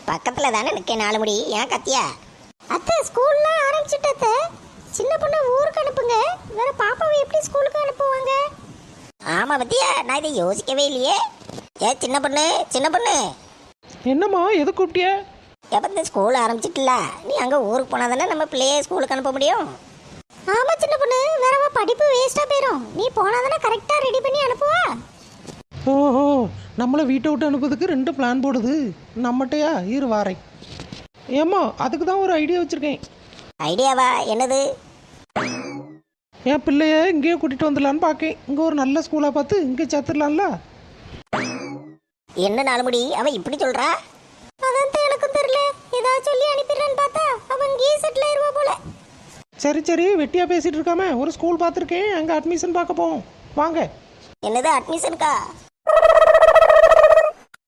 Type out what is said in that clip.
பக்கத்தில் தானே நிற்க 4 முடி, ஏன் கத்தியா? அத்தை ஸ்கூல்லாம் ஆரம்பிச்சிட்ட. சின்ன பொண்ணு ஊருக்கு அனுப்புங்க. வேற பாப்பாவை எப்படி ஸ்கூலுக்கு அனுப்புவாங்க? ஆமாம் பத்தியா, நான் இதை யோசிக்கவே இல்லையே. சின்ன பொண்ணு சின்ன பொண்ணு. என்னம்மா எது கூப்பிட்டிய? எப்போ இந்த ஸ்கூல் ஆரம்பிச்சிட்டுல, நீ அங்கே ஊருக்கு போனால் தானே நம்ம பிள்ளைய ஸ்கூலுக்கு அனுப்ப முடியும். ஆமா சின்ன பொண்ணு, வேற படிப்பு வேஸ்டா போயிடும். நீ போனாதானே கரெக்டா ரெடி பண்ணி அனுப்புவா. ஓஹோ, நம்மளை வீட்டை விட்டு அனுப்புறதுக்கு 2 பிளான் போடுது நம்மகிட்டயா? இரு வாரை. ஏம்மா அதுக்கு தான் ஒரு ஐடியா வச்சுருக்கேன். ஐடியாவா? என்னது? என் பிள்ளைய இங்கேயே கூட்டிகிட்டு வந்துடலான்னு பார்க்கேன். இங்கே ஒரு நல்ல ஸ்கூலாக பார்த்து இங்கே சேர்த்துடலாம்ல. என்ன 4 முடி அவன் இப்படி சொல்கிறா? அதான் எனக்கும் தெரியல. ஏதாவது சொல்லி அனுப்பிடுறேன்னு பார்த்தா அவன் இங்கேயே செட்டில் ஆயிருவா போல. சரி சரி, வெட்டியாக பேசிகிட்டு இருக்காம ஒரு ஸ்கூல் பார்த்துருக்கேன், அங்கே அட்மிஷன் பார்க்க போவோம் வாங்க. என்னது அட்மிஷனுக்கா?